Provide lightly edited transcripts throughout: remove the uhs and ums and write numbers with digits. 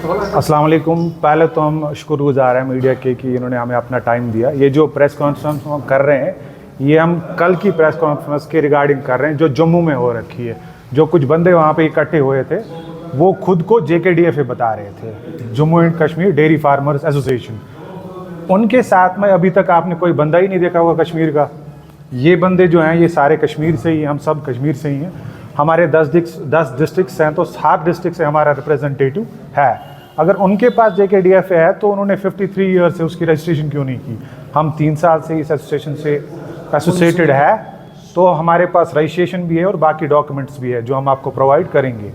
अस्सलाम वालेकुम। पहले तो हम शुक्रगुजार हैं मीडिया के कि इन्होंने हमें अपना टाइम दिया। ये जो प्रेस कॉन्फ्रेंस हम कर रहे हैं ये हम कल की प्रेस कॉन्फ्रेंस के रिगार्डिंग कर रहे हैं जो जम्मू में हो रखी है। जो कुछ बंदे वहाँ पे इकट्ठे हुए थे वो खुद को JKDFA बता रहे थे, Jammu and Kashmir dairy farmers association. उनके साथ में अभी तक आपने कोई बंदा ही नहीं देखा होगा कश्मीर का। ये बंदे जो हैं ये सारे कश्मीर से ही, हम सब कश्मीर से ही हैं। हमारे 10 डिस्ट्रिक्ट्स हैं तो 7 डिस्ट्रिक्ट से हमारा रिप्रेजेंटेटिव है। अगर उनके पास JKDFA है तो उन्होंने 53 ईयर से उसकी रजिस्ट्रेशन क्यों नहीं की? हम 3 साल से इस एसोसिएशन से एसोसिएटेड है तो हमारे पास रजिस्ट्रेशन भी है और बाकी डॉक्यूमेंट्स भी है जो हम आपको प्रोवाइड करेंगे।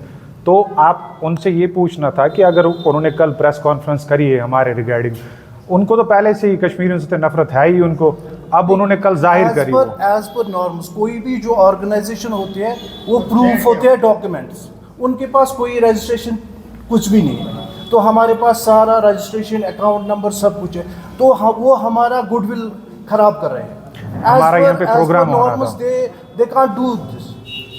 तो आप उनसे ये पूछना था कि अगर उन्होंने कल प्रेस कॉन्फ्रेंस करी है हमारे रिगार्डिंग, उनको तो पहले से ही कश्मीरियों से नफरत है ही उनको, अब उन्होंने कल जाहिर करी। एज पर नॉर्म्स कोई भी जो ऑर्गेनाइजेशन होती है वो प्रूफ होते हैं डॉक्यूमेंट्स, उनके पास कोई रजिस्ट्रेशन कुछ भी नहीं है। तो हमारे पास सारा रजिस्ट्रेशन, अकाउंट नंबर सब कुछ है, तो वो हमारा गुडविल खराब कर रहे हैं। हमारा यहाँ पे प्रोग्राम हो रहा था। They can't do this.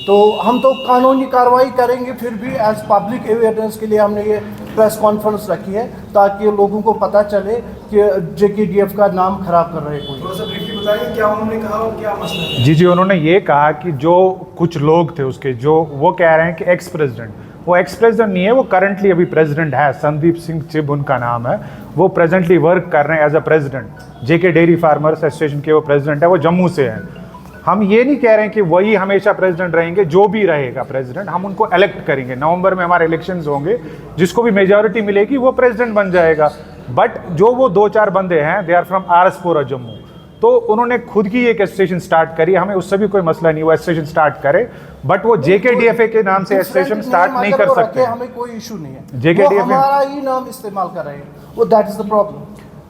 तो हम तो कानूनी कार्रवाई करेंगे, फिर भी एज पब्लिक अवेयरनेस के लिए हमने ये प्रेस कॉन्फ्रेंस रखी है ताकि लोगों को पता चले कि JKDF का नाम खराब कर रहे हैं कोई। थोड़ा सा ब्रीफली बताइए क्या उन्होंने कहा और क्या मसला है? जी, उन्होंने ये कहा कि जो कुछ लोग थे उसके, जो वो कह रहे हैं कि एक्स प्रेसिडेंट, वो एक्स प्रेसिडेंट नहीं है, वो करंटली अभी प्रेसिडेंट है। संदीप सिंह चिब उनका नाम है। वो प्रेजेंटली वर्क कर रहे हैं as a president. JK dairy farmers association के वो प्रेसिडेंट है, वो जम्मू से हैं। हम ये नहीं कह रहे हैं कि वही हमेशा प्रेसिडेंट रहेंगे, जो भी रहेगा प्रेसिडेंट हम उनको इलेक्ट करेंगे। नवंबर में हमारे इलेक्शंस होंगे, जिसको भी मेजॉरिटी मिलेगी वो प्रेसिडेंट बन जाएगा। बट जो वो 2-4 बंदे हैं they are from RS4 Jammu, तो उन्होंने खुद की एक एसोसिएशन स्टार्ट करी। हमें उससे भी कोई मसला नहीं, वो एसोसिएशन स्टार्ट करे, बट वो JKDFA के नाम से एसोसिएशन स्टार्ट नहीं कर सकते। हमें कोई इशू नहीं है, JKDFA हमारा ही नाम इस्तेमाल कर रहे हैं, वो that is the problem.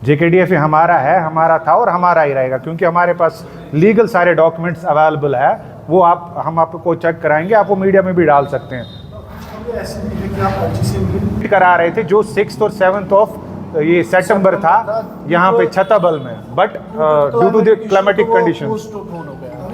JKDFA हमारा है, हमारा था और हमारा ही रहेगा, क्योंकि हमारे पास लीगल सारे डॉक्यूमेंट्स अवेलेबल है। वो हम आपको चेक कराएंगे, आप वो मीडिया में भी डाल सकते हैं। करा रहे थे जो 6th और 7th ऑफ ये सितंबर था यहाँ पे छतबल में, but due to the climatic conditions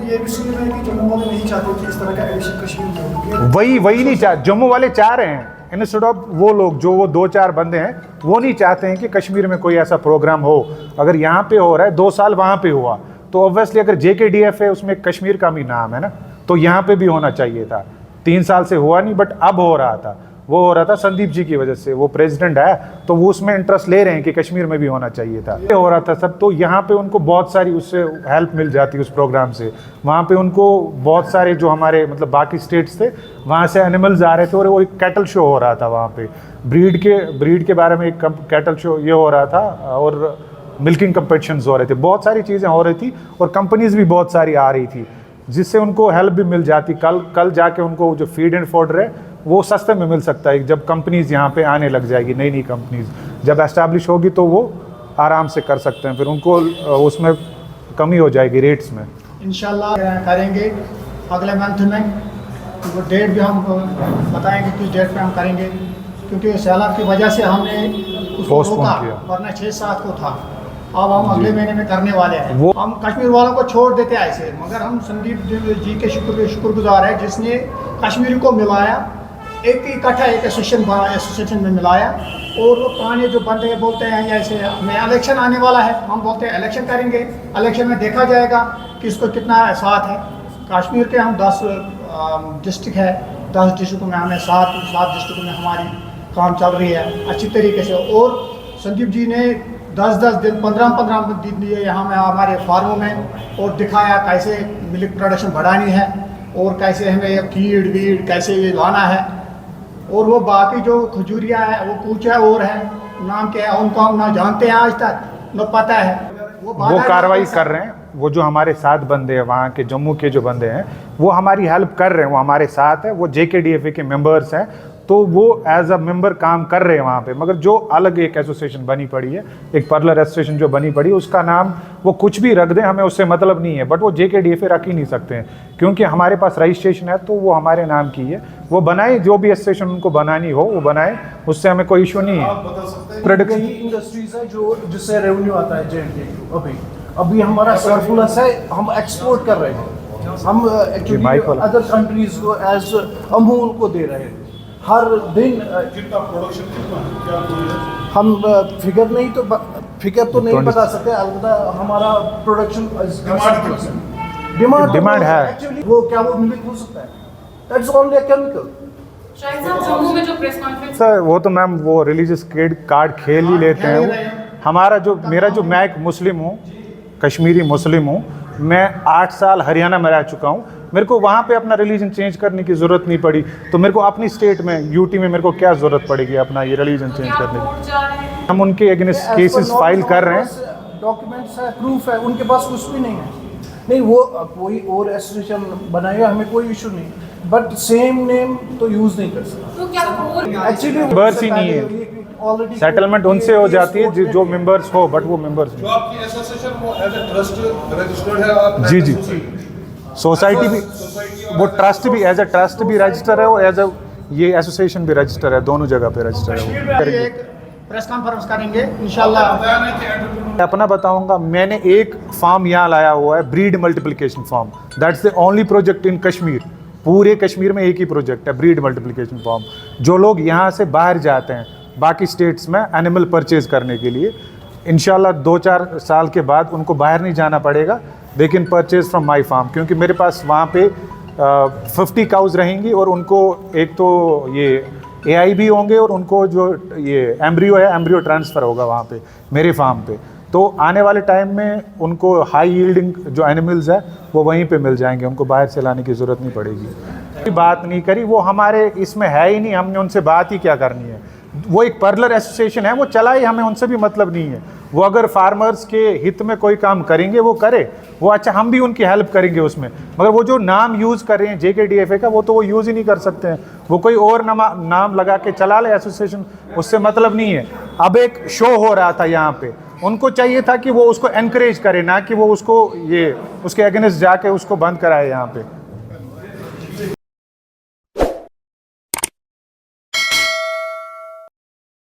ये भी सुन रहे हैं कि जम्मू वाले नहीं चाहते कि इस तरह का एडिशन कश्मीर में हो। वही नहीं चाहते, जम्मू वाले चाह रहे हैं। इंस्टेड ऑफ वो लोग जो वो 2-4 बंदे हैं वो नहीं चाहते हैं कि कश्मीर में कोई ऐसा प्रोग्राम हो। अगर यहाँ पे हो रहा है, 2 साल वहाँ पे हुआ, तो ऑब्वियसली अगर JKDFA उसमें कश्मीर का भी नाम है ना, तो यहाँ पे भी होना चाहिए था। 3 साल से हुआ नहीं, बट अब हो रहा था। वो हो रहा था संदीप जी की वजह से, वो प्रेसिडेंट है तो वो उसमें इंटरेस्ट ले रहे हैं कि कश्मीर में भी होना चाहिए था। ये हो रहा था सब, तो यहाँ पे उनको बहुत सारी उससे हेल्प मिल जाती उस प्रोग्राम से। वहाँ पे उनको बहुत सारे जो हमारे मतलब बाकी स्टेट्स थे वहाँ से एनिमल्स आ रहे थे और वो एक कैटल शो हो रहा था वहाँ पे। ब्रीड के बारे में एक कैटल शो ये हो रहा था और मिल्किंग कंपटीशंस हो रहे थे, बहुत सारी चीज़ें हो रही थी और कंपनीज भी बहुत सारी आ रही थी जिससे उनको हेल्प भी मिल जाती। कल जाके उनको जो फीड एंड फॉडर है वो सस्ते में मिल सकता है जब कंपनीज यहाँ पे आने लग जाएगी। नई कंपनीज जब एस्टैब्लिश होगी तो वो आराम से कर सकते हैं, फिर उनको उसमें कमी हो जाएगी रेट्स में। इंशाल्लाह करेंगे अगले मंथ में, तो वो डेट भी हम बताएंगे किस डेट पे हम करेंगे, क्योंकि सैलाब की वजह से हमने उसको रोका, वरना 6-7 को था। अब हम अगले महीने में करने वाले हैं। हम कश्मीर वालों को छोड़ देते हैं ऐसे, मगर हम संदीप जी के शुक्रगुजार है जिसने कश्मीर को मिलाया, एक इकट्ठा एक एसोसिएशन में मिलाया। और वो पुराने जो बंदे बोलते हैं ऐसे में इलेक्शन आने वाला है, हम बोलते हैं इलेक्शन करेंगे, इलेक्शन में देखा जाएगा कि इसको कितना साथ है। कश्मीर के हम 10 डिस्ट्रिक्ट है, 10 डिस्ट्रिक्टों में हमें 7 डिस्ट्रिक्टों में हमारी काम चल रही है अच्छी तरीके से। और संदीप जी ने 10-10 दिन 15-15 दिन दिए यहाँ में हमारे फार्मों में और दिखाया कैसे मिल्क प्रोडक्शन बढ़ानी है और कैसे हमें फीड वीड कैसे ये लाना है। और वो बाकी जो खजूरिया है वो कुछ है और है, नाम क्या है उनको हम ना जानते हैं आज तक, न पता है। वो कार्रवाई कर रहे हैं। वो जो हमारे 7 बंदे हैं वहाँ के, जम्मू के जो बंदे हैं वो हमारी हेल्प कर रहे हैं, वो हमारे साथ है, वो JKDFA के मेंबर्स हैं, तो वो एज अ मेंबर काम कर रहे हैं वहाँ पे। मगर जो अलग एक एसोसिएशन बनी पड़ी है, एक पर्लर एसोसिएशन जो बनी पड़ी है, उसका नाम वो कुछ भी रख दें, हमें उससे मतलब नहीं है, बट वो JKDFA रख ही नहीं सकते हैं क्योंकि हमारे पास रजिस्ट्रेशन है तो वो हमारे नाम की है। वो बनाए, जो भी एसोसिएशन उनको बनानी हो वो बनाए, उससे हमें कोई इशू नहीं है। प्रोडक्शन इंडस्ट्रीज है जो जिससे रेवेन्यू आता है JNK। अभी हमारा सरप्लस है, हम एक्सपोर्ट कर रहे हैं, हम एक्चुअली अदर कंट्रीज को एज अमूल को दे रहे हैं। हर दिन कितना प्रोडक्शन कितना है? क्या कोई है? हम फिगर नहीं तो नहीं 20 बता सकते, अलबत्ता हमारा प्रोडक्शन Demand है। एक्चुअली वो क्या वो मिमिक हो सकता है, दैट्स ओनली अ केमिकल। शायद साहब जम्मू में जो प्रेस कॉन्फ्रेंस सर वो तो मैम वो रिलीजियस कार्ड खेल ही लेते हैं हमारा जो मैं एक मुस्लिम हूँ, कश्मीरी मुस्लिम हूँ। मैं 8 साल हरियाणा में रह चुका हूँ। मेरे को वहाँ पे अपना रिलीजन चेंज करने की ज़रूरत नहीं पड़ी, तो मेरे को अपनी स्टेट में यूटी में मेरे को क्या ज़रूरत पड़ेगी अपना ये रिलीजन चेंज क्या करने कोर्ट जा रहे हैं? की। हम उनके अगेंस्ट केसेस फाइल कर रहे हैं। डॉक्यूमेंट्स है, प्रूफ है, उनके पास कुछ भी नहीं है। नहीं वो कोई और एसोसिएशन बनाएगा, हमें कोई इशू नहीं, बट सेम नेम तो यूज़ नहीं कर सकता। तो क्या कोर्ट एक्चुअली Members ही नहीं है। सेटलमेंट उनसे हो जाती है जो मेंबर्स हो, बट वो मेंबर्स जो आपकी एसोसिएशन वो एज ए ट्रस्ट रजिस्टर्ड है आप? जी जी सोसाइटी भी वो ट्रस्ट भी एज ए ट्रस्ट भी रजिस्टर है और एज ए ये एसोसिएशन भी रजिस्टर है, दोनों जगह पे रजिस्टर है वो। एक प्रेस कॉन्फ्रेंस करेंगे इंशाल्लाह। बताया नहीं कि एंटरप्रेन्योर मैं अपना बताऊंगा, मैंने एक फार्म यहाँ लाया हुआ है, breed multiplication farm. That's the only project in Kashmir. पूरे कश्मीर में एक ही प्रोजेक्ट है, ब्रीड मल्टीप्लिकेशन फार्म। जो लोग यहाँ से बाहर जाते हैं बाकी स्टेट्स में एनिमल परचेज करने के लिए, इंशाल्लाह 2-4 साल के बाद उनको बाहर नहीं जाना पड़ेगा, they can purchase from my farm. क्योंकि मेरे पास वहाँ पे 50 काउज रहेंगी और उनको एक तो ये AI भी होंगे और उनको जो ये एम्ब्रियो है, एम्ब्रियो ट्रांसफ़र होगा वहाँ पे मेरे फार्म पे। तो आने वाले टाइम में उनको हाई यील्डिंग जो एनिमल्स है वो वहीं पे मिल जाएंगे, उनको बाहर से लाने की ज़रूरत नहीं पड़ेगी। कोई बात नहीं करी, वो हमारे इसमें है ही नहीं, हमने उनसे बात ही क्या करनी है। वो एक पर्लर एसोसिएशन है, वो चलाए, हमें उनसे भी मतलब नहीं है। वो अगर फार्मर्स के हित में कोई काम करेंगे वो करे, वो अच्छा हम भी उनकी हेल्प करेंगे उसमें। मगर वो जो नाम यूज़ कर रहे हैं JKDFA का, वो तो वो यूज़ ही नहीं कर सकते हैं। वो कोई और नाम लगा के चला ले एसोसिएशन, उससे मतलब नहीं है। अब एक शो हो रहा था यहाँ पे, उनको चाहिए था कि वो उसको एनकरेज करे, ना कि वो उसको ये उसके अगेंस्ट जाके उसको बंद कराए यहाँ पे।